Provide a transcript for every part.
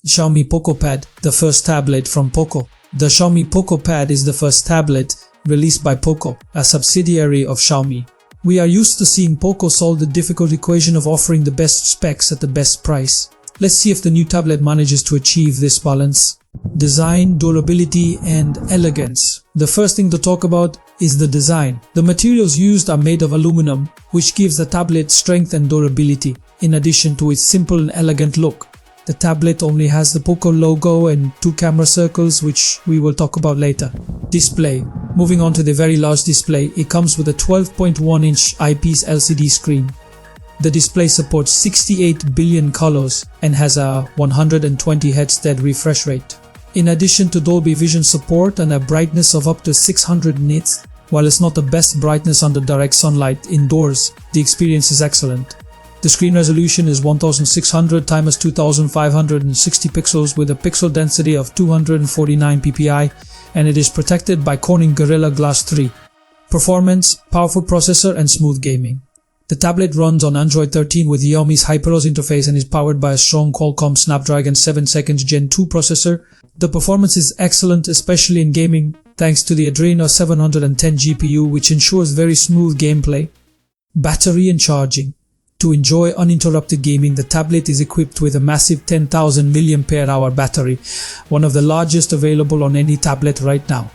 Xiaomi POCO PAD, the first tablet from POCO. The Xiaomi POCO PAD is the first tablet released by POCO, a subsidiary of Xiaomi. We are used to seeing POCO solve the difficult equation of offering the best specs at the best price. Let's see if the new tablet manages to achieve this balance. Design, durability and elegance. The first thing to talk about is the design. The materials used are made of aluminum, which gives the tablet strength and durability, in addition to its simple and elegant look. The tablet only has the POCO logo and 2 camera circles, which we will talk about later. Display. Moving on to the very large display, it comes with a 12.1-inch IPS LCD screen. The display supports 68 billion colors and has a 120 Hz refresh rate. In addition to Dolby Vision support and a brightness of up to 600 nits, while it's not the best brightness under direct sunlight indoors, the experience is excellent. The screen resolution is 1600 x 2560 pixels with a pixel density of 249 ppi, and it is protected by Corning Gorilla Glass 3. Performance, powerful processor and smooth gaming. The tablet runs on Android 13 with Xiaomi's HyperOS interface and is powered by a strong Qualcomm Snapdragon 7 Seconds Gen 2 processor. The performance is excellent, especially in gaming, thanks to the Adreno 710 GPU, which ensures very smooth gameplay. Battery and charging. To enjoy uninterrupted gaming, the tablet is equipped with a massive 10,000 mAh battery, one of the largest available on any tablet right now.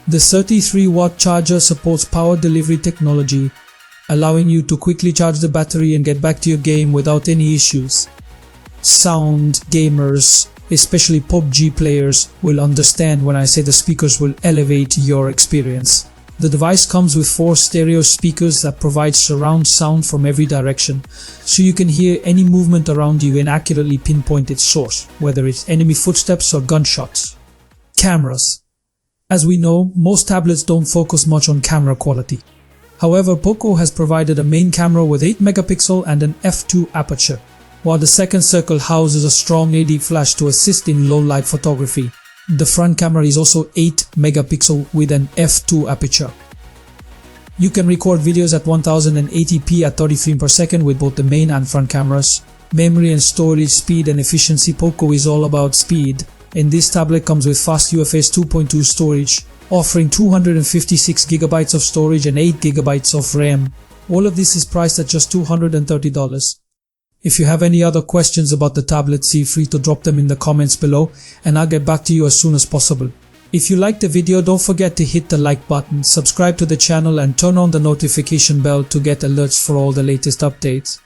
The 33-watt charger supports power delivery technology, allowing you to quickly charge the battery and get back to your game without any issues. Sound gamers, especially PUBG players, will understand when I say the speakers will elevate your experience. The device comes with 4 stereo speakers that provide surround sound from every direction, so you can hear any movement around you and accurately pinpoint its source, whether it's enemy footsteps or gunshots. Cameras. As we know, most tablets don't focus much on camera quality. However, POCO has provided a main camera with 8 megapixel and an f2 aperture, while the second circle houses a strong AD flash to assist in low light photography. The front camera is also 8 megapixel with an f2 aperture. You can record videos at 1080p at 30 frames per second with both the main and front cameras. Memory and storage speed and efficiency. POCO is all about speed, and this tablet comes with fast UFS 2.2 storage, offering 256GB of storage and 8GB of RAM. All of this is priced at just $230. If you have any other questions about the tablet, feel free to drop them in the comments below and I'll get back to you as soon as possible. If you liked the video, don't forget to hit the like button, subscribe to the channel and turn on the notification bell to get alerts for all the latest updates.